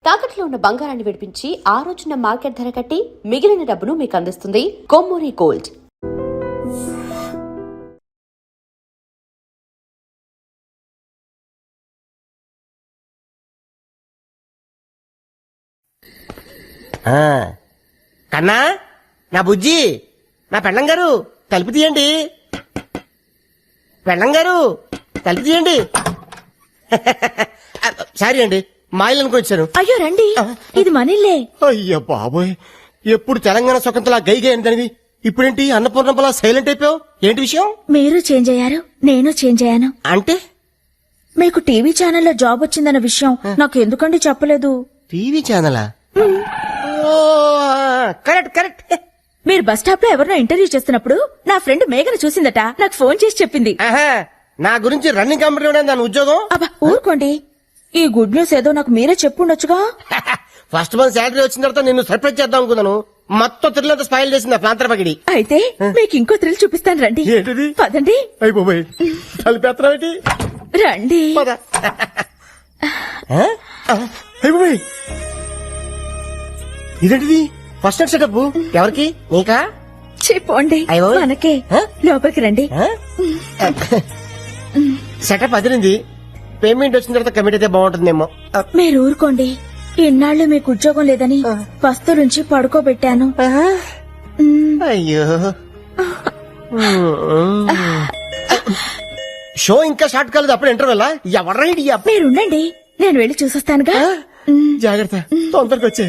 తాకట్లో ఉన్న బంగారాన్ని విడిపించి ఆ రోజున మార్కెట్ ధర కట్టి మిగిలిన డబ్బును మీకు అందిస్తుంది కొమ్మూరి గోల్డ్. కన్నా, నా బుజ్జి, నా పెళ్ళం గారు తలుపు తీయండి. పెళ్ళం గారు తలుపు తీయండి. సారీ అండి, మా ఇల్లు అనుకుని వచ్చాను. అయ్యో రండి, ఇది మనిల్లే. అయ్యో బాబోయ్, ఎప్పుడు తెలంగాణ సొంతలా గైగా ఏంటనిది, ఇప్పుడేంటి అన్నపూర్ణంపలా సైలెంట్ అయిపోయావు? ఏంటి విషయం? మీరు చేంజ్ అయ్యారు, నేను చేంజ్ అయ్యాను. అంటే మీకు టీవీ ఛానల్లో జాబ్ వచ్చిందన్న విషయం నాకు ఎందుకండి చెప్పలేదు? టీవీ ఛానలా? Correct correct. మీరు బస్ స్టాప్ లో ఎవరినో ఇంటర్వ్యూ చేస్తున్నప్పుడు నా ఫ్రెండ్ మేఘను చూసిందట, నాకు ఫోన్ చేసి చెప్పింది. నా గురించి రన్నింగ్ కంపెనీ దాని ఉద్యోగం. అబ్బా ఊరుకోండి, ఈ గుడ్ న్యూస్ ఏదో నాకు మీరే చెప్పుండొచ్చుగా. ఫస్ట్ మంత్ శాలరీ వచ్చిన తర్వాత నిన్ను సర్ప్రైజ్ చేద్దాం అనుకున్నాను. మొత్తం థ్రిల్ స్పాయిల్ చేసింది ఆ ప్రాంతర పగిడి. అయితే మీకు ఇంకో థ్రిల్ చూపిస్తాను రండి. ఏంటిది? పదండి. అయిపోయి కలిపేత్తావేంటి? రండి. అయిపోయి ఇదేంటిది? ఫస్ట్ నైట్ సెటప్ ఎవరికి? నీకా? చెప్పండి మనకే. లోపలికి రండి. సెటప్ అదిరింది. పేమెంట్ వచ్చిన తర్వాత కమిట్ అయితే బాగుంటుందేమో. మీరు ఊరుకోండి, ఇన్నాళ్ళు మీకు ఉద్యోగం లేదని పస్తులుంచి పడుకోబెట్టాను. అయ్యో, షో ఇంకా స్టార్ట్ కాలేదు, అప్పుడు ఇంటర్వెల్. ఎవరైడి? మీరుండండి, నేను వెళ్ళి చూసొస్తానుగా. జాగ్రత్త, తొందరగా వచ్చే.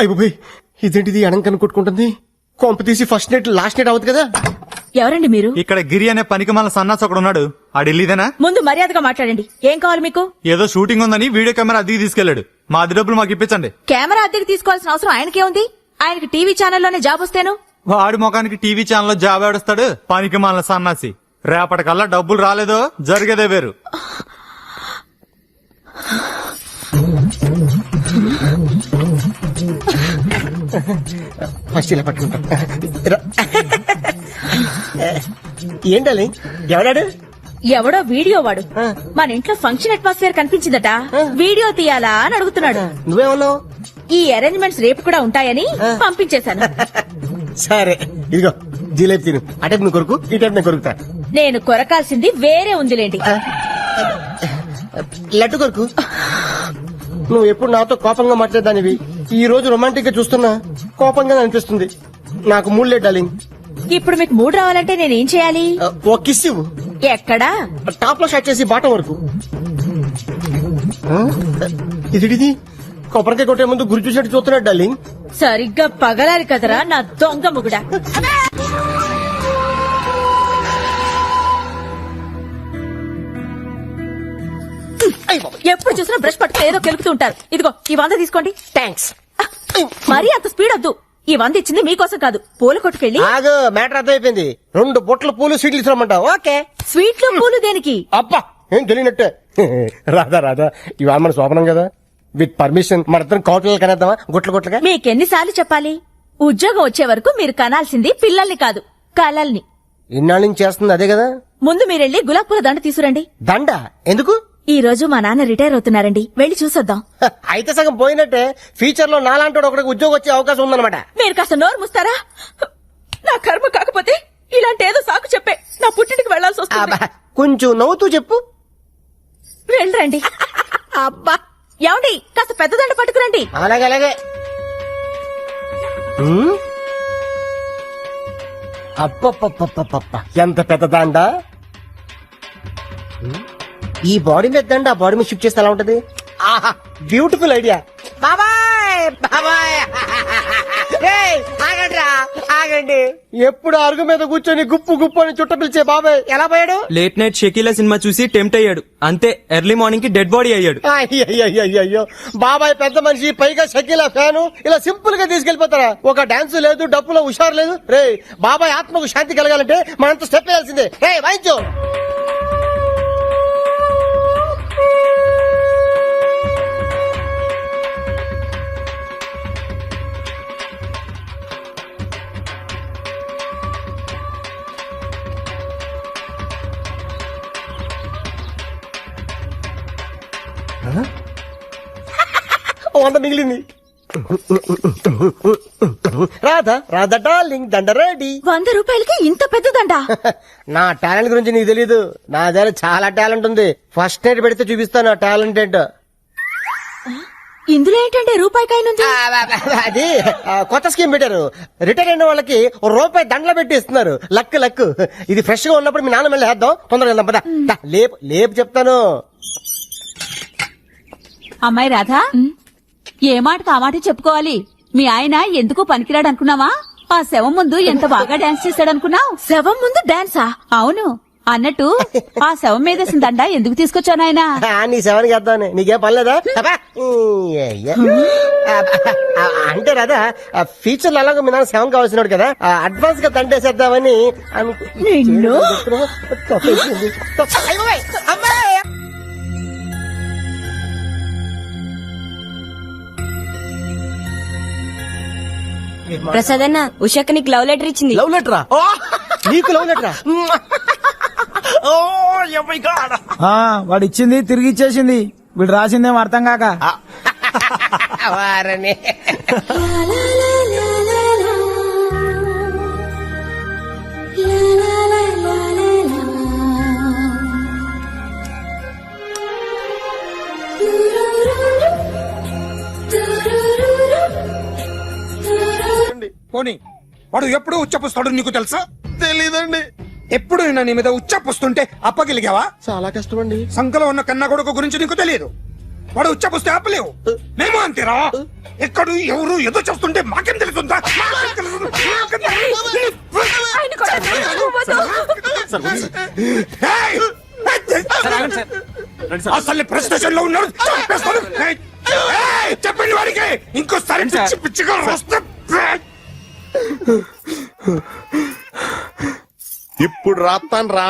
అయిపోయి ఇదేంటిది? అడంకను కొట్టుకుంటుంది. కొంప తీసి ఫస్ట్ నైట్ లాస్ట్ నైట్ అవుతుంది కదా. ఎవరండి మీరు? ఇక్కడ గిరి అనే పనికి మన సన్నాసి ఒకడు ఉన్నాడు. ఆ ఢిల్లీదేనా? ముందు మర్యాదగా మాట్లాడండి. ఏం కావాలి మీకు? ఏదో షూటింగ్ ఉందని వీడియో కెమెరా అద్దెకి తీసుకెళ్లాడు. మా అద్దె డబ్బులు మాకు ఇప్పించండి. కెమెరా అద్దెకి తీసుకోవాల్సిన అవసరం ఆయనకేముంది? ఆయనకి టీవీ ఛానల్లోనే జాబ్ వస్తేను. వాడి ముఖానికి టీవీ ఛానల్లో జాబ్ ఆడుస్తాడు పనికి మన సన్నాసి. రేపటికల్లా డబ్బులు రాలేదో జరిగేదే వేరు. ఫస్ట్ ఇలా పట్టుకుంటా. ఏంటది? ఎవడాడు? ఎవడో వీడియో వాడు మన ఇంట్లో ఫంక్షన్ అట్మాస్ఫియర్ కనిపించిందట, వీడియో తీయాలా అని అడుగుతున్నాడు. నువ్వేమన్నావు? ఈ అరేంజ్మెంట్స్ రేపు కూడా ఉంటాయని పంపించేశాను. సరే ఇదిగో జిలేబీ తిను. అటైపు నువ్వు కొరుకు, ఈ టైపు నేను కొరుకుతా. నేను కొరకాల్సింది వేరే ఉందిలేండి. లడ్డు కొరుకు. నువ్వు ఎప్పుడు నాతో కోపంగా మాట్లాడదానివి, ఈ రోజు రొమాంటిక్ గా చూస్తున్నా కోపంగా అనిపిస్తుంది. నాకు మూడు లేదు డార్లింగ్. ఇప్పుడు మీకు మూడు రావాలంటే నేనేం చేయాలి? ఓ కిస్ ఇవ్వు. ఎక్కడా? టాప్ లో షాట్ చేసి బాటం వరకు. ఇది కొబ్బరికాయ కొట్టే ముందు గురి చూసినట్టు చూస్తున్నాడు డార్లింగ్. సరిగ్గా పగలాలి కదరా నా దొంగ ముగుడా. ఎప్పుడు చూసినా బ్రష్ పట్టుకుని ఏదో కెలుకుతూ ఉంటారు. ఇదిగో ఈ 100 తీసుకోండి. థ్యాంక్స్. మరీ అంత స్పీడ్ వద్దు. ఈ 100 ఇచ్చింది మీకోసం కాదు, పూల కొట్టుకెళ్ళి. ఆగు, మ్యాటర్ అర్థమైపోయింది. 2 బొట్ల పూలు స్వీట్లు ఇస్తామంటావు? ఓకే. స్వీట్లు పూలు దేనికి? అబ్బా ఏం తెలియనట్టే. రాదా ఇవాళ మన శోభనం కదా, విత్ పర్మిషన్ మన ఇద్దరం కోటలు కనేద్దామా? గుట్లుగా మీకెన్నిసార్లు చెప్పాలి? ఉద్యోగం వచ్చే వరకు మీరు కనాల్సింది పిల్లల్ని కాదు, కలల్ని. ఇన్నాళ్ళ నుంచి చేస్తుంది అదే కదా. ముందు మీరెళ్ళి గులాబ్ పూల దండ తీసుకురండి. దండ ఎందుకు? ఈ రోజు మా నాన్న రిటైర్ అవుతున్నారండి, వెళ్లి చూసొద్దాం. అయితే సగం పోయినట్టే. ఫ్యూచర్ లో నాలాంటి ఒకటికి ఉద్యోగం వచ్చే అవకాశం ఉందన్నమాట. మీరు కాస్త నోరు ముస్తారా? నా కర్మ కాకపోతే ఇలాంటి ఏదో సాకు చెప్పే నా పుట్టింటికి వెళ్లాల్సి వస్తుంది. కొంచెం నవ్వుతూ చెప్పు. వెళ్ళండి. అబ్బా ఏమండి, కాస్త పెద్ద దండ పట్టుకురండి. అలాగే. అప్ప ఎంత పెద్ద దండ. ఈ బాడీ మీద దండ ఆ బాడీ మీద షిఫ్ట్ చేస్తే ఎలా ఉంటది? ఆహా, బ్యూటిఫుల్ ఐడియా. బాబాయ్ ఆగండి. ఎప్పుడు అరుగు మీద కూర్చొని గుప్పు అని చుట్ట పిలిచే బాబాయ్ ఎలా పోయాడు? లేట్ నైట్ షకీలా సినిమా చూసి టెంప్ట్ అయ్యాడు, అంతే. ఎర్లీ మార్నింగ్ కి డెడ్ బాడీ అయ్యాడు. అయ్యో బాబాయ్ పెద్ద మనిషి, పైగా షకీలా ఫ్యాను. ఇలా సింపుల్ గా తీసుకెళ్లిపోతారా? ఒక డాన్స్ లేదు, డప్పులో హుషారు లేదు. రే బాబాయ్ ఆత్మకు శాంతి కలగాలంటే మనంత స్టెప్ వేయాల్సిందే. రే వాయించు. వంద మిగిలింది. రాధా రాధా డార్లింగ్ దండ రెడీ. 100 రూపాయలకి ఇంత పెద్దదండా? నా టాలెంట్ గురించి నీకు తెలీదు. నా దగ్గర చాలా టాలెంట్ ఉంది. ఫస్ట్ నైట్ పెడితే చూపిస్తాను నా టాలెంట్ ఏంటో. ఇందులో ఏంటంటే రూపాయికాయనుంది. అది కొత్త స్కీమ్ పెట్టారు. రిటైర్ అయిన వాళ్ళకి రూపాయి దండలు పెట్టి ఇస్తున్నారు. Luck luck. ఇది ఫ్రెష్ గా ఉన్నప్పుడు మీ నాన్న మళ్ళీ వేద్దాం. తొందరగా వెళ్దాం పద. లేపు లేపు చెప్తాను. అమ్మాయి రాధా, ఏ మాటకు ఆ మాట చెప్పుకోవాలి. మీ ఆయన ఎందుకు పనికిరాడు అనుకున్నావా? ఆ శవం ముందు ఎంత బాగా డాన్స్ చేశాడు అనుకున్నావు. శవం ముందు డాన్సా? అవును. అన్నట్టు ఆ శవం మీదేసిన దండ ఎందుకు తీసుకొచ్చాను ఆయన? నీ శవానికి వేద్దామని. నీకేం పర్లేదా? అంటే రాదా ఫ్యూచర్ లో అలాగే మీ నాన్న శవం కావాల్సినాడు కదా, అడ్వాన్స్ గా దండేసేద్దామని నిన్ను ప్రసాద్ అన్న ఉషాకి నీకు లవ్ లెటర్ ఇచ్చింది. లవ్ లెటరా? నీకు లవ్ లెటరా? వాడు ఇచ్చింది తిరిగి ఇచ్చేసింది. వీడు రాసిందేమో అర్థం కాక. వారని పోనీ వాడు ఎప్పుడు ఉచ్చపుస్తాడు నీకు తెలుసా? తెలీదండి. ఎప్పుడు నిన్న నీ మీద ఉచ్చపుస్తుంటే అప్పగలిగావా? చాలా కష్టమండి. సంకలో ఉన్న కన్న కొడుకు గురించి నీకు తెలియదు. వాడు ఉచ్చపుస్తే ఆపలేవు. మేము అంతేరా. ఎక్కడు ఎవరు ఏదో చేస్తుంటే మాకేం తెలుస్తుందా? ఏయ్! అసలు ప్రెస్ స్టేషన్ లో ఉన్నాడు. చంపేస్తాను. ఏయ్! చెప్పండి వాడికి ఇంకోసారి పిచ్చి పిచ్చిగా వస్తే ఇప్పుడు రాత్తాను రా.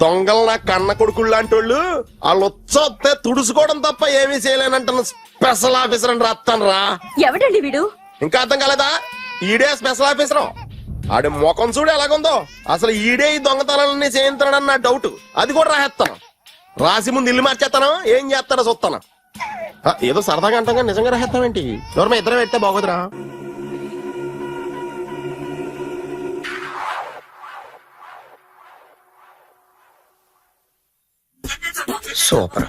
దొంగలు నా కన్న కొడుకుళ్ళు లాంటి వాళ్ళు వాళ్ళు వచ్చొస్తే తుడుచుకోవడం తప్ప ఏమీ చేయలేనంటున్న స్పెషల్ ఆఫీసర్ అని రాత్తాను రా. ఎవడండి వీడు? ఇంకా అర్థం కాలేదా? ఈడే స్పెషల్ ఆఫీసర్. ఆడి ముఖం చూడు ఎలాగుందో. అసలు ఈడే ఈ దొంగతనాలన్నీ చేయించాడని నా డౌట్. అది కూడా రాసేస్తాను. రాసి ముందు ఇల్లు మార్చేస్తాను. ఏం చేస్తాడో చూస్తాను. ఏదో సరదాగా అంటాం నిజంగా రాసేస్తామేంటి? ఎవరన్నా ఇద్దరం పెడితే బాగోదురా. సూపర్.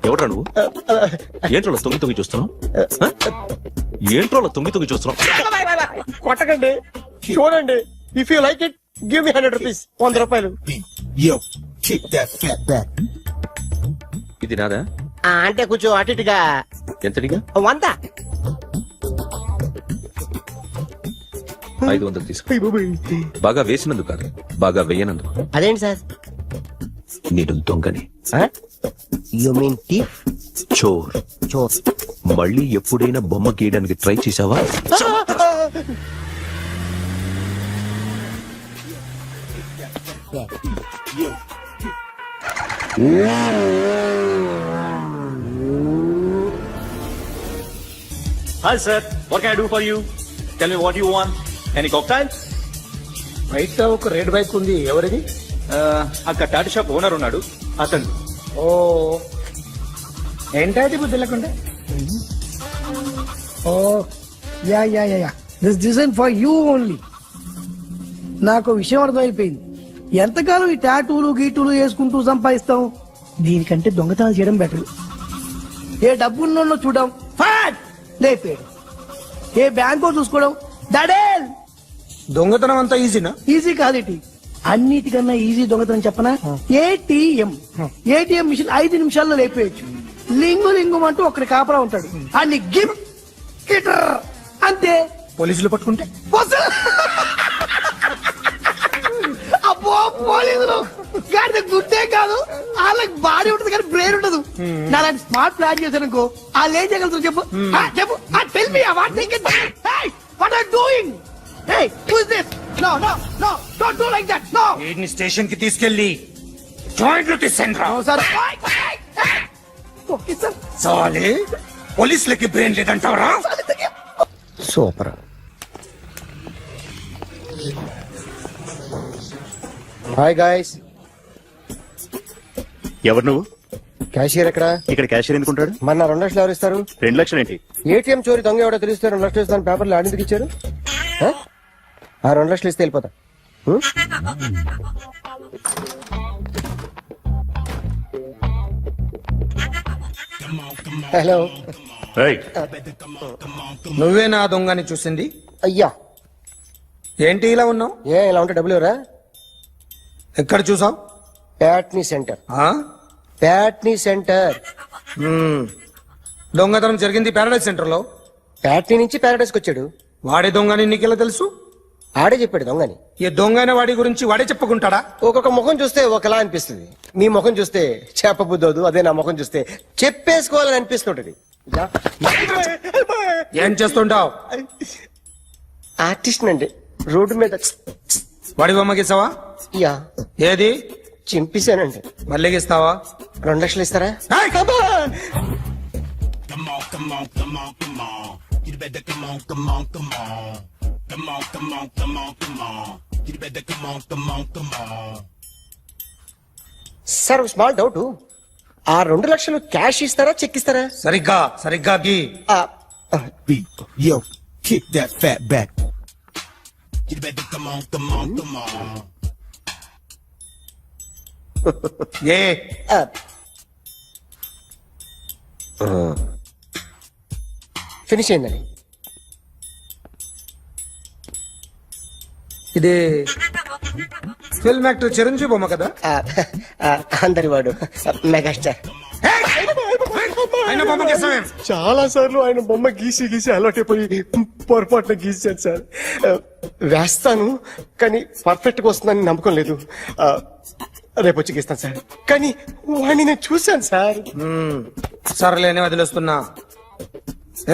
ఎవడ్రా నువ్వు? ఏంట్రోళ్ళ తొంగి తొంగి చూస్తున్నావు? ఏంట్రోళ్ళ తొంగి తొంగి చూస్తున్నావు? కొట్టకండి, చూడండి. If you like it give me 100 rupees. 100 రూపాయలు. ఇది నాదా? అంటే కొంచెం అటు ఇటుగా. ఎంతడిగా? 100. 500 తీసుకో. బాగా వేసినందుకు కాదు, బాగా వేయనందుకు. అదేంటి సార్? నేను దొంగని. You mean thief? చోర్. చోర్. మళ్ళీ ఎప్పుడైనా బొమ్మ గీయడానికి ట్రై చేసావా? Hi sir, what can I do for you? Tell me what you want. Any cocktails? బయట ఒక రెడ్ బైక్ ఉంది. ఎవరిది? అక్కడ టాటా షాప్ ఓనర్ ఉన్నాడు, అతను. ఓ ఏంటది బుద్ధి లేకుండా? Oh yeah yeah yeah yeah this design for you only. నాకు విషయం అర్థమైపోయింది. ఎంతకాలం ఈ టాటూలు గీటూలు వేసుకుంటూ సంపాదిస్తాం? దీనికంటే దొంగతనాలు చేయడం బెటర్. ఏ డబ్బున్నో చూడడం ఫాట్ లేపేయడం. ఏ బ్యాంకో చూసుకోవడం దడేల్. దొంగతనం అంతా ఈజీనా? ఈజీ కాదేటి, అన్నిటికన్నా ఈజీ దొంగతనం చెప్పనా? ఏటీఎం. ఏటీఎం మిషన్ 5 నిమిషాల్లో లేపేయచ్చు. లింగు లింగు అంటూ ఒకటి కాపలా ఉంటాడు. అన్ని గిమ్ గిటర్ అంతే. పోలీసులు పట్టుకుంటే అబ్బో పోలీసులు గాడి గుర్తే కాదు, వాళ్ళకి బాడీ ఉంటుంది కానీ బ్రెయిన్ ఉండదు. నాలాంటి స్మార్ట్ ప్లాన్ చేశానుకో వాళ్ళు ఏం చేయగలుగుతారు చెప్పు? చెప్పు. Tell me what are you doing? Hey, who is this? No, no, no, don't do like that. No. వీడిని స్టేషన్ కి తీసుకెళ్లి జాయింట్లు తీసేంద్రా. No, sir. Okay, sir. చాలే పోలీసులకి బ్రెయిన్ లేదంటావరా? సూపర్. Hi guys. ఎవరు నువ్వు? క్యాషియర్ ఎక్కడ? ఇక్కడ క్యాషియర్ ఎందుకుంటాడు? మన 2 లక్షలు ఎవరు ఇస్తారు? 2 లక్షలు ఏంటి? ఏటీఎం చోరీ దొంగ ఎవడో తెలిస్తే 2 లక్షలు ఇస్తాను పేపర్లు ఆడిందుకు ఇచ్చారు. ఆ 2 లక్షలు ఇస్తే వెళ్ళిపోతా. హలో. ఏయ్, నువ్వే నా దొంగని చూసింది? అయ్యా, ఏంటి ఇలా ఉన్నావు? ఇలా ఉంటే డబ్బులు ఎవరా? ఎక్కడ చూసావు? ప్యాట్నీ సెంటర్. ప్యాట్నీ సెంటర్. దొంగతనం జరిగింది పారాడైజ్ సెంటర్ లో. ప్యాట్నీ నుంచి ప్యారడైస్కి వచ్చాడు. వాడే దొంగని నీకెలా తెలుసు? ఆడే చెప్పాడు దొంగని. ఈ దొంగైన వాడి గురించి వాడే చెప్పుకుంటాడా? ఒక్కొక్క ముఖం చూస్తే ఒకలా అనిపిస్తుంది. మీ ముఖం చూస్తే చెప్పబుద్దోదు, అదే నా ముఖం చూస్తే చెప్పేసుకోవాలని అనిపిస్తుంటది. ఏం చేస్తుంటావు? ఆర్టిస్ట్ అండి. రోడ్డు మీద వాడి బొమ్మ గీసావా? యా, ఏది? చింపేశానండి. మళ్ళీ గీస్తావా? 2 లక్షలు ఇస్తారా? సార్ స్మాల్ డౌట్, ఆ 2 లక్షలు క్యాష్ ఇస్తారా చెక్ ఇస్తారా? సరిగ్గా గీ. Yo, kick that fat back. A finish అయిందండి. ఇది ఫిల్మ్ యాక్టర్ చిరంజీవి బొమ్మ కదా? అందరి వాడు మెగాస్టార్. ఆయన బొమ్మ గీసావేం? చాలా సార్లు ఆయన బొమ్మ గీసి అలవాటైపోయి పొరపాటున గీసాను సార్. వేస్తాను కానీ పర్ఫెక్ట్ గా వస్తుందని నమ్మకం లేదు. రేపు వచ్చి గీస్తాను సార్. కానీ వాడిని నేను చూశాను సార్. సర్లేని వదిలేస్తున్నా.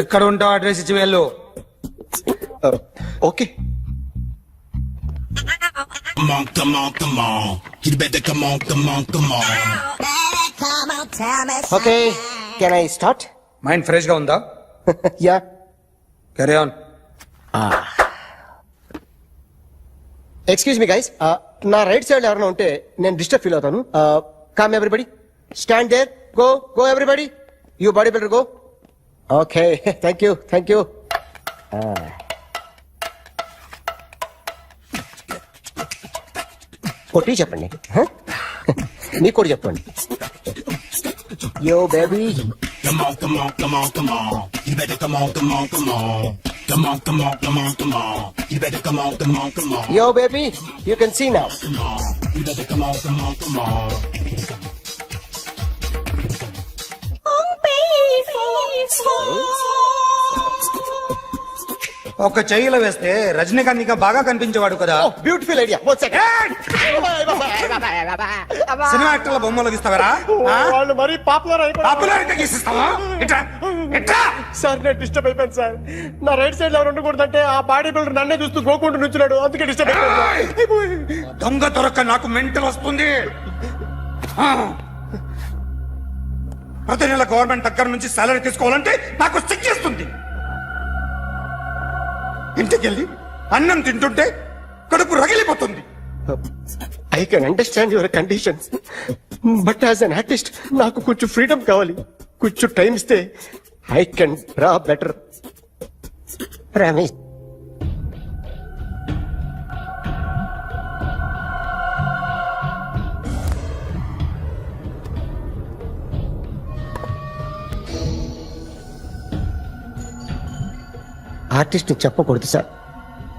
ఎక్కడ ఉంటావు అడ్రస్ ఇచ్చి వెళ్ళు. Okay. Okay, can I start? Mind fresh గా ఉందా? Yeah. Carry on. Excuse me guys, నా రైట్ సైడ్ ఎవరైనా ఉంటే నేను డిస్టర్బ్ ఫీల్ అవుతాను. Come everybody, stand there, go everybody, you body builder go. Okay, thank you. కొట్టి చెప్పండి, మీకు కూడా చెప్పండి. Yo baby, yo baby, you can see now. ఒక చెయ్యిలో వేస్తే రజనీకాంత్ ఇంకా బాగా కనిపించేవాడు కదా. Beautiful idea. సినిమా యాక్టర్ల బొమ్మలు గీస్తావరా? వాళ్ళు మరీ పాపులారిటీ గీసిస్తావా? సార్ నేను డిస్టర్బ్ అయిపోయాను సార్. నా రైట్ సైడ్ ఎవరు ఉండకూడదంటే ఆ బాడీ బిల్డర్ నన్నే చూస్తూ గోకుంటూ నుంచున్నాడు, అందుకే డిస్టర్బ్ అయిపోయాను. దొంగ దొరక్క నాకు మెంటల్ వస్తుంది. ప్రతి నెల గవర్నమెంట్ దగ్గర నుంచి సాలరీ తీసుకోవాలంటే నాకు సిగ్గేస్తుంది. ఇంటికెళ్ళి అన్నం తింటుంటే కడుపు రగిలిపోతుంది. I can understand your conditions, but as an artist నాకు కొంచెం ఫ్రీడమ్ కావాలి. కొంచెం టైం ఇస్తే I can draw better. Promise. Artist చెప్పకూడదు sir.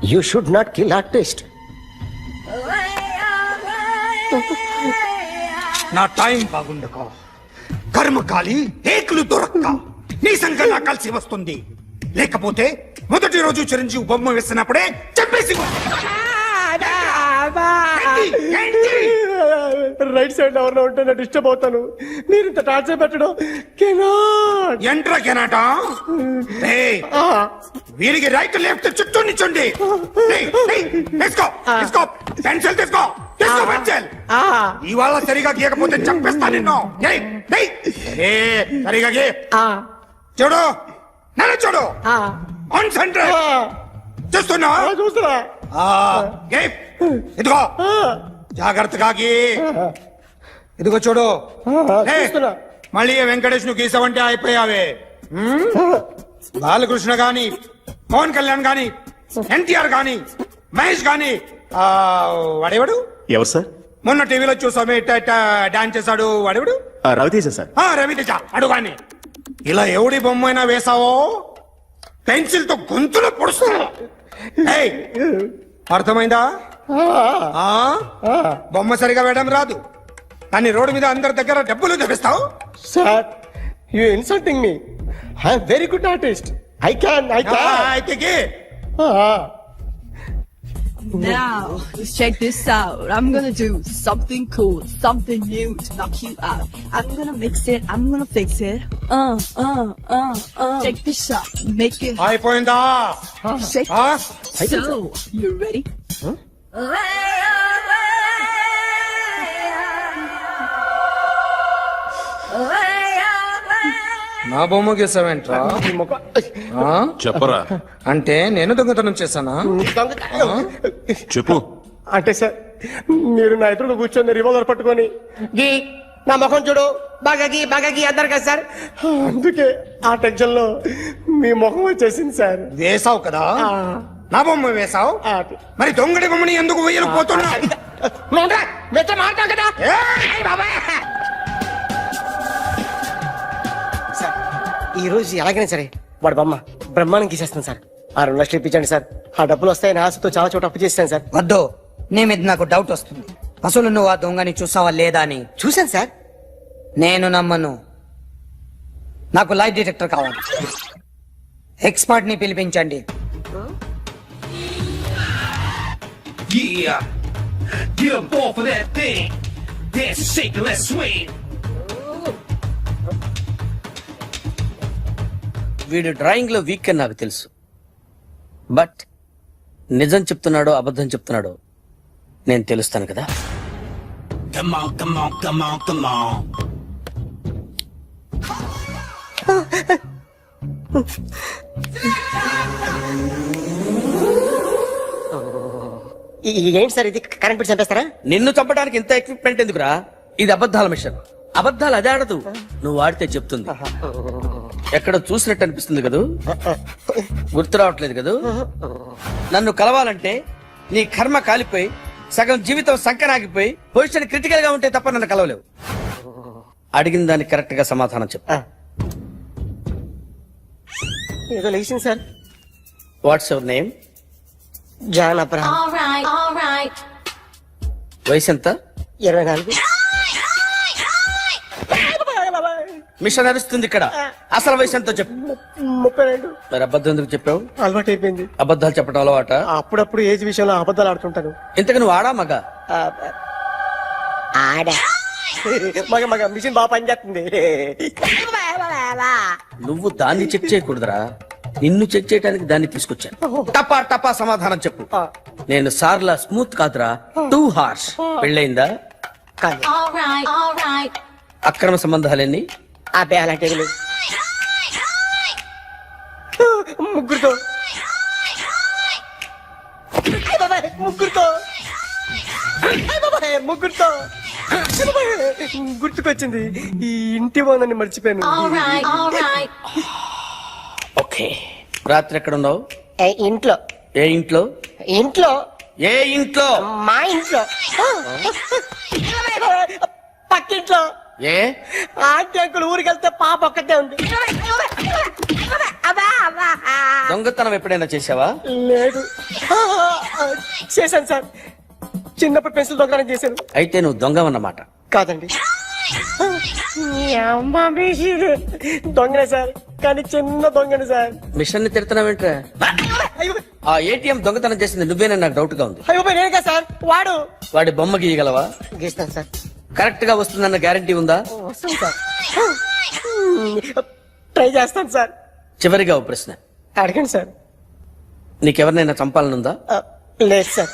You should not kill artist. నా టైం బాగుండక కర్మకాలి ఏకులు దొరక్క నీ సంఘం కలిసి వస్తుంది. లేకపోతే మొదటి రోజు చిరంజీవి బొమ్మ వేసినప్పుడే చెప్పేసి రైట్ సైడ్ ఎవరిలో ఉంటే నేను డిస్టర్బ్ అవుతాను. మీరు ఇంత టార్చర్ పెట్టడం ఎంట్రా కెనాట. వీరికి రైట్ లెఫ్ట్ చుట్టూ నిచ్చండి. పెన్సిల్ తీసుకో, పెన్సిల్. ఇవాళ సరిగా గీయకపోతే చంపేస్తా నిన్ను. సరిగా గీ. చూడు, నన్ను చూడు. కాన్సంట్రేట్. చూస్తున్నా? ఇదిగో జాగ్రత్తగా గీ. ఇదిగో చూడు లే. చూస్తున్నా. మళ్ళీ వెంకటేష్ ను గీసావంటే అయిపోయావే. బాలకృష్ణ గాని, పవన్ కళ్యాణ్ గాని, ఎన్టీఆర్ గాని, మహేష్ గాని, వాడేవాడు ఎవరు సార్? మొన్న టీవీలో చూసామే డాన్స్ చేశాడు వాడేవాడు? రవితేజ సార్. రవితేజ అడుగాని. ఇలా ఎవడి బొమ్మ అయినా వేసావో పెన్సిల్ తో గొంతులో పొడుస్తున్నా. ఏయ్, అర్థమైందా? బొమ్మ సరిగా వేయడం రాదు కానీ రోడ్డు మీద అందరి దగ్గర డబ్బులు తెప్పిస్తావు. Sir you insulting me. I'm very good artist. I can అయితే Now, let's check this out. I'm gonna do something cool, something new to knock you out. I'm gonna mix it, I'm gonna fix it. Check this out. Make it. అయిపోయిందా? Shake. So, you ready? నా బొమ్మ గీసావేంట్రా? చెప్పరా. అంటే నేను దొంగతనం చేశానా? చెప్పు. అంటే సార్ మీరు నా ఎదురు కూర్చొని రివాల్వర్ పట్టుకొని గీ నా ముఖం చూడు బాగా గీ అన్నారు కదా సార్. అందుకే ఆ టెన్షన్ లో మీ ముఖం వచ్చేసింది సార్. వేసావు కదా, నా బొమ్మ వేసావు. మరి దొంగడి బొమ్మని ఎందుకు వేయలేకపోతున్నా? మాడతాం కదా సార్. ఈ రోజు ఎలాగైనా సరే వాడు బొమ్మ బ్రహ్మాండం గీసేస్తాను సార్. 6 లక్షలు ఇప్పించండి సార్. ఆ డబ్బులు వస్తాయని ఆశతో చాలా చోట అప్పు చేశాను సార్. వద్దు, నీ మీద నాకు డౌట్ వస్తుంది. అసలు నువ్వు ఆ దొంగని చూసావా లేదా అని. చూశాను సార్. నేను నమ్మను. నాకు లైట్ డిటెక్టర్ కావాలి. ఎక్స్పర్ట్ ని పిలిపించండి. వీడు డ్రాయింగ్ లో వీక్ అని నాకు తెలుసు, బట్ నిజం చెప్తున్నాడో అబద్ధం చెప్తున్నాడో నేను తెలుస్తాను కదా. ఏంటి సార్ ఇది? కరెంట్ బిల్ చంపేస్తారా? నిన్ను చంపడానికి ఇంత ఎక్విప్మెంట్ ఎందుకురా? ఇది అబద్ధాల మిషన్. అబద్ధాలు అదే ఆడదు, నువ్వు ఆడితే చెప్తుంది. ఎక్కడ చూసినట్టు అనిపిస్తుంది కదూ, గుర్తు రావట్లేదు కదూ. నన్ను కలవాలంటే నీ కర్మ కాలిపోయి సగం జీవితం సంకరాగిపోయి పొజిషన్ క్రిటికల్ గా ఉంటే తప్ప నన్ను కలవలేవు. అడిగిన దానికి కరెక్ట్ గా సమాధానం చెప్పు. ఏదో లేచింది sir. What's your name? John Abraham. వయసు ఎంత? 24. మిషన్ నడుస్తుంది ఇక్కడ. అసలు వయసు ఎంతో చెప్పు. 32. మరి అబద్ధం ఎందుకు చెప్పావు? అలవాటు అయిపోయింది. అబద్ధాలు చెప్పడం అలవాట? అప్పుడప్పుడు ఏజ్ విషయంలో అబద్ధాలు ఆడుతుంటాను. ఇంతకు నువ్వు ఆడా మగ? ఆడా. మగ మిషన్ బాగా పనిచేస్తుంది. నువ్వు దాన్ని చెక్ చేయకూడదురా, నిన్ను చెక్ చేయడానికి దాన్ని తీసుకొచ్చాను. టపా టపా సమాధానం చెప్పు. నేను సార్లా స్మూత్ కాదురా, టూ హార్ష్. పెళ్ళయిందా? అక్రమ సంబంధాలన్నీ? అబ్బే అలాంటి ముగ్గురుతో గుర్తుకొచ్చింది. ఈ ఇంటి బాగుందని మర్చిపోయాను. ఓకే. రాత్రి ఎక్కడ ఉన్నావు? ఇంట్లో. ఏ ఇంట్లో? ఇంట్లో. ఏ ఇంట్లో? మా ఇంట్లో. పక్కింట్లో. ఏ ఆంటీ అంకుల్ ఊరికి వెళ్తే పాప ఒక్కతే ఉంది. దొంగతనం ఎప్పుడైనా చేసావా? లేదు. చేశాను సార్. చిన్నప్పుడు పెన్సిల్ దొంగతనం చేశాను. అయితే నువ్వు దొంగవన్నమాట. కాదండి, దొంగనే సార్, కానీ చిన్న దొంగని సార్. మిషన్ ని తిడుతున్నావేంట్రా? ఆ ఏటీఎం దొంగతనం చేసింది నువ్వేనని నాకు డౌట్ గా ఉంది. అయ్యో నేనే కదా సార్. వాడి బొమ్మ గీయగలవా? గీస్తాను సార్. కరెక్ట్ గా వస్తుందన్న గ్యారంటీ ఉందా? వస్తాను సార్. ట్రై చేస్తాను సార్. చివరిగా ఓ ప్రశ్న అడగండి సార్. నీకెవరినైనా చంపాలనుందా? లేదు సార్.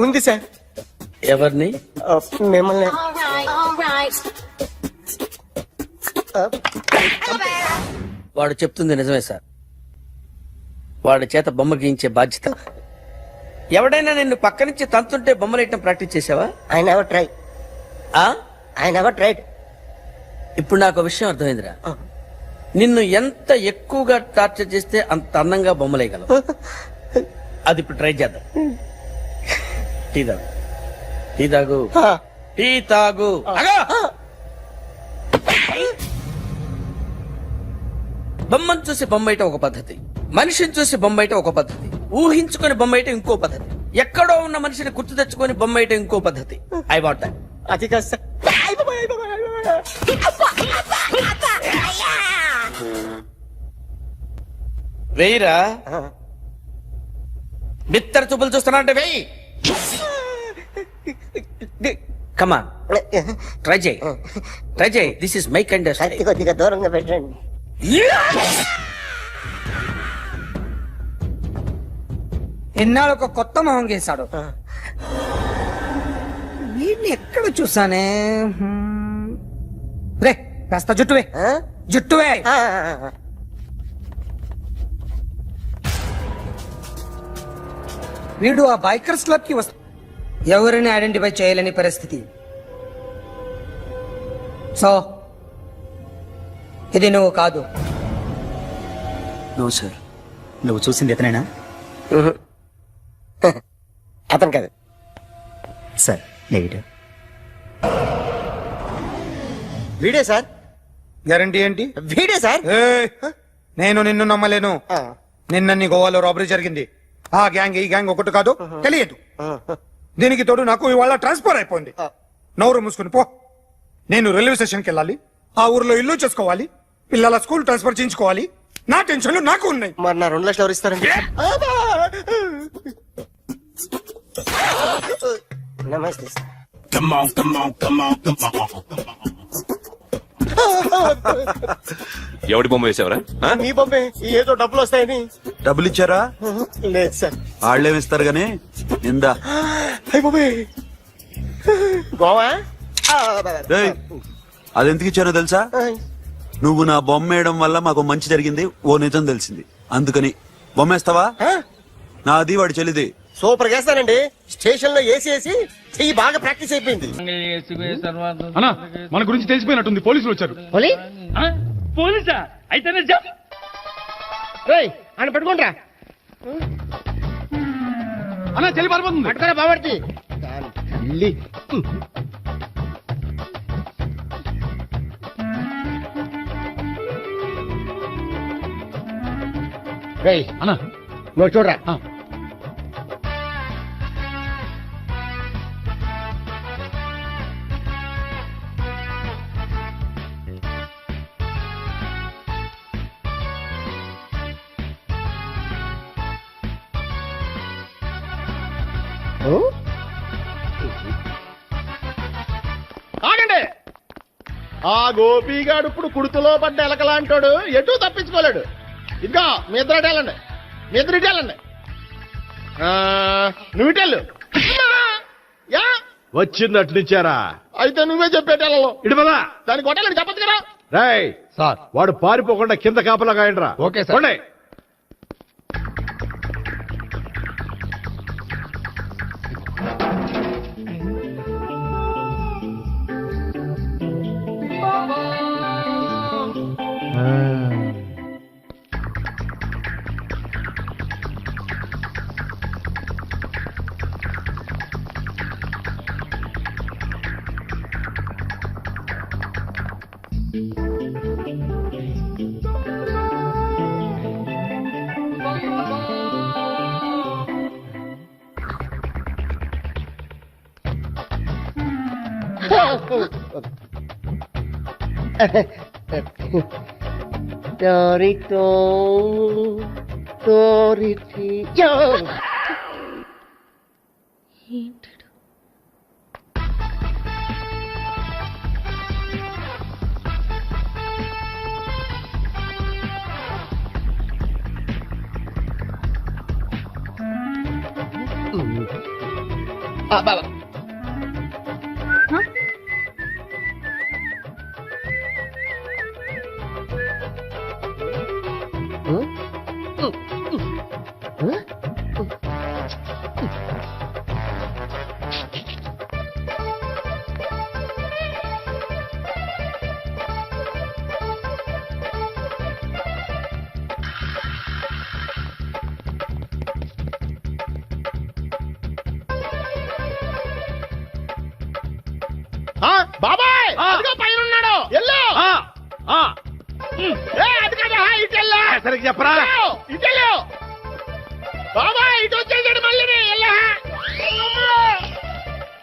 ఉంది సార్. ఎవరిని? మిమ్మల్ని. వాడు చెప్తుంది నిజమే సార్. వాడి చేత బొమ్మ గీయించే బాధ్యత. ఎవడైనా నిన్ను పక్క నుంచి తంతుంటే బొమ్మలేయటం ప్రాక్టీస్ చేసావా? I never try. I never tried. ఇప్పుడు నాకు విషయం అర్థమైందిరా. నిన్ను ఎంత ఎక్కువగా టార్చర్ చేస్తే అంత అందంగా బొమ్మలేయగలవు. అది ఇప్పుడు ట్రై చేద్దాం. టీ తాగు, టీ తాగు, టీ తాగు. బొమ్మను చూసి బొమ్మయటం ఒక పద్ధతి, మనిషిని చూసి బొమ్మయటం ఒక పద్ధతి, ఊహించుకొని బొమ్మయటం ఇంకో పద్ధతి, ఎక్కడో ఉన్న మనిషిని గుర్తు తెచ్చుకొని బొమ్మయటం ఇంకో పద్ధతి. I want that. అది కాదు సార్. వెయ్యిరా. బిత్తర చూపులు చూస్తున్నా అంటే వెయ్యి. కమా, ట్రై చేయి, ట్రై చేయి. This is my kind. కొద్దిగా దూరంగా పెట్టండి. ఎన్నాళ్ళు ఒక కొత్త మొహం గీశాడు. వీడిని ఎక్కడ చూసానే? రే కాస్త జుట్టువే, జుట్టువే. వీడు ఆ బైకర్స్ క్లబ్ కి వస్తా, ఎవరిని ఐడెంటిఫై చేయలేని పరిస్థితి. సో ఇది నువ్వు కాదు. No sir. నువ్వు చూసింది ఎతనేనా? అతను కాదు సార్. నెగిటివ్. వీడే సార్. గ్యారంటీ ఏంటి? వీడే సార్. నేను నిన్ను నమ్మలేను. నిన్న గోవాలో రాబరీ జరిగింది. ఆ గ్యాంగ్ ఈ గ్యాంగ్ ఒకటి కాదు, తెలియదు. దీనికి తోడు నాకు ఇవాళ ట్రాన్స్ఫర్ అయిపోయింది. నోరు మూసుకుని పో. నేను రైల్వే స్టేషన్కి వెళ్ళాలి, ఆ ఊర్లో ఇల్లు చేసుకోవాలి, పిల్లల స్కూల్ ట్రాన్స్ఫర్ చేయించుకోవాలి. నా టెన్షన్లు నాకు ఉన్నాయి. మరి నా 2 లక్షలు ఎవరు ఇస్తారండి? నమస్తే సార్. ఎవడి బొమ్మ వేసావరా? మీ బొమ్మే. ఏదో డబ్బులు వస్తాయని. డబ్బులు ఇచ్చారా? లేదు సార్. వాళ్ళేమిస్తారు గానీ ఇందా. గోవా అదెందుకు ఇచ్చారో తెలుసా? నువ్వు నా బొమ్మ వేయడం వల్ల మాకు మంచి జరిగింది, ఓ నిజం తెలిసింది. అందుకని బొమ్మేస్తావా? నాది వాడి చెల్లిది. సూపర్ చేస్తానండి. స్టేషన్ లో ఏసీ చెయ్యి బాగా ప్రాక్టీస్ అయిపోయింది. మన గురించి తెలిసిపోయినట్టుంది, పోలీసులు వచ్చారు. పోలీసా? అయితేనే ఆయన పట్టుకుంటా. అన్నా చెల్లి పారిపోతుంది. పట్టుకోరా బాబర్తి. అన్నా నువ్వు చూడరా. ఆగండి. ఆ గోపిగాడు ఇప్పుడు కుడుతులో పడ్డ ఎలకలాంటాడు, ఎటు తప్పించుకోలేడు. ఇదిగో మీ ఇద్దరు వెళ్ళండి, మీ ఇద్దరు ఇటు వెళ్ళండి. నువ్వు ఇటెళ్ళు. వచ్చింది అటు నుంచారా? అయితే నువ్వే చెప్పేటెళ్ళలో ఇటు పదా. దానికి కొట్టాలని చెప్పచ్చు కదా. రాయ్ సార్, వాడు పారిపోకుండా కింద కాపలా కాయండిరా. Okay sir. Torito, Toriti, yo. Baba. అది కదా ఇటెల్లా సరిగ్గా చెప్పరా ఇటెల్లో బాబా ఇటు వచ్చేసాడు మళ్ళీ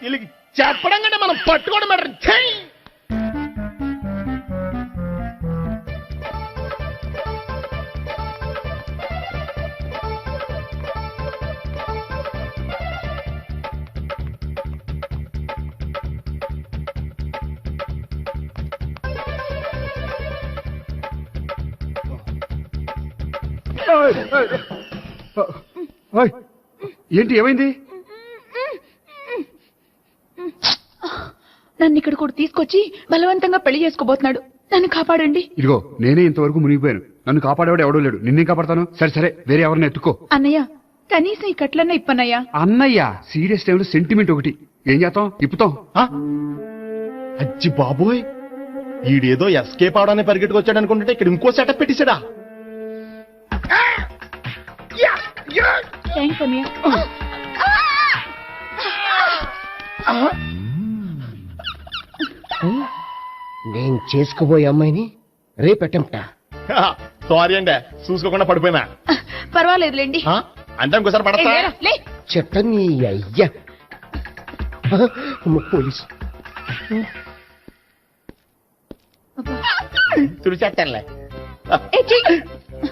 వీళ్ళకి చెప్పడం కంటే మనం పట్టుకోవడం బెటర్. ఛీ! ఏంటి ఏమైంది? నన్ను ఇక్కడ కూడా తీసుకొచ్చి బలవంతంగా పెళ్లి చేసుకోబోతున్నాడు. నన్ను కాపాడండి. ఇదిగో నేనే ఇంతవరకు మునిగిపోయాను. నన్ను కాపాడేవాడు ఎవడో లేడు. నిన్నే కాపాడతాను. సరే సరే వేరే ఎవరిని ఎత్తుకో. అన్నయ్య కనీసం ఈ కట్లన్నా ఇప్పన్నయ్యా. అన్నయ్య సీరియస్ టైంలో సెంటిమెంట్ ఒకటి. ఏం చేస్తాం? ఇప్పుతాం. అజ్జి బాబోయ్ ఈడేదో ఎస్కేప్ అవడానికి పరిగెట్టుకొచ్చాడు అనుకుంటే ఇక్కడ ఇంకో సెటప్ పెట్టేశాడా? థ్యాంక్స్ అన్నయ్య. నేను చేసుకోబోయే అమ్మాయిని రేపెట్టంట. సారీ అండి చూసుకోకుండా పడిపోయినా. పర్వాలేదులేండి. అంటే ఇంకోసారి పడతా చెప్పని అయ్యా పోలీసు తుడిచేస్తానులే.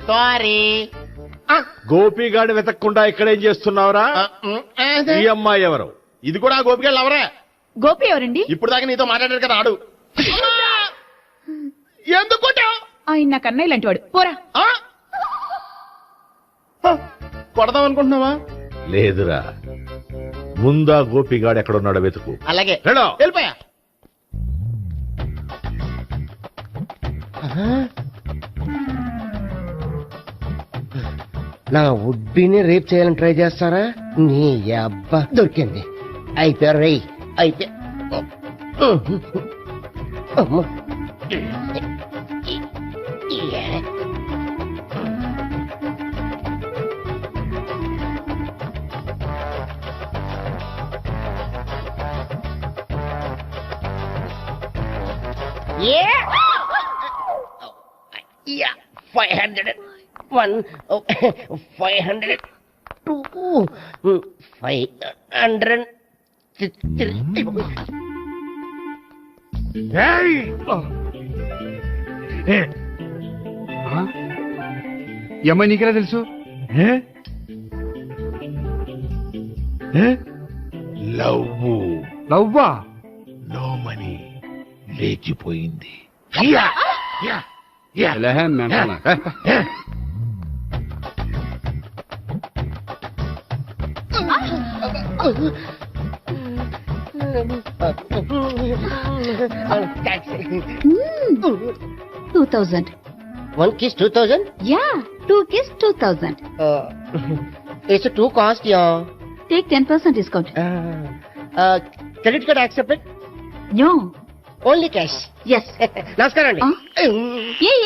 సారీ. గోపిగాడు వెతకకుండా ఇక్కడేం చేస్తున్నావురా? ఈ అమ్మాయి ఎవరు? ఇది కూడా గోపిగాళ్ళు ఎవరే? గోపి ఎవరండి? ఇప్పుడు దాకా నీతో మాట్లాడారు కదా ఆడు. ఎందుకు ఆయన నాకు అన్నయ్య లాంటి వాడు. పోరా. కొడదాం అనుకుంటున్నావా? లేదురా, ముందా గోపిగాడు ఎక్కడున్నాడో వెతుకు. అలాగే వెళ్ళు. వెళ్ళిపోయా. నా ఉడ్బీని రేప్ చేయాలని ట్రై చేస్తారా? నీ అబ్బా దొరికింది. అయిపోయారు రై అయిపోయా. Yeah, 501, 502, 503. ఈ అమ్మాయి నీకెలా తెలుసు? లవ్వా? నో మనీ లేచిపోయింది. $2,000. 1 kiss 2,000? Yeah, 2 kiss 2,000. It's a 2 cost, yeah. Take 10% discount. Credit card accepted? No. Only cash. Yes. నమస్కారం అండి. Hey.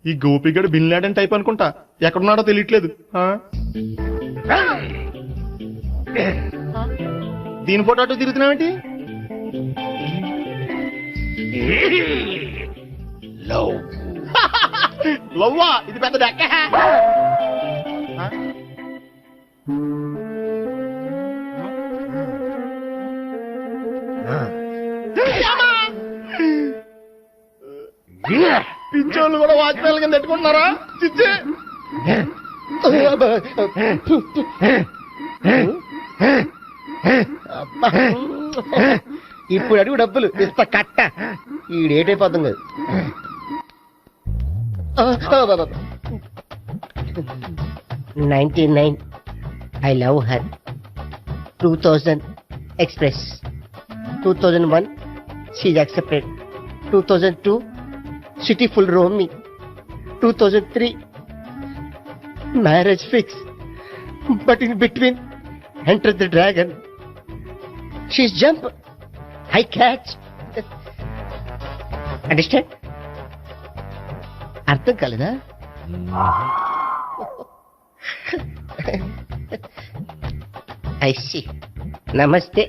ఈ గోపిగడు బిన్ లాడెన్ టైప్ అనుకుంటా. ఎక్కడున్నాడో తెలియట్లేదు. దీని ఫోటో అటు తిరుగుతున్నావేంటి? లవ్వా? ఇది పెద్ద డెక్క. పింఛోళ్ళు కూడా వాచ్మెన్ కింద పెట్టుకుంటున్నారా? చిచ్చి ఇప్పుడు అడుగు డబ్బులు ఇస్తా కట్ట. ఈ డేట్ అయిపోతుంది కదా. 99 I love her. 2000 express. 2001 she's accepted. 2002 city full roaming. 2003 marriage fix. But in between enter the dragon. She's jump. I catch. Understand? అర్థం కాలేదా? ఐసి నమస్తే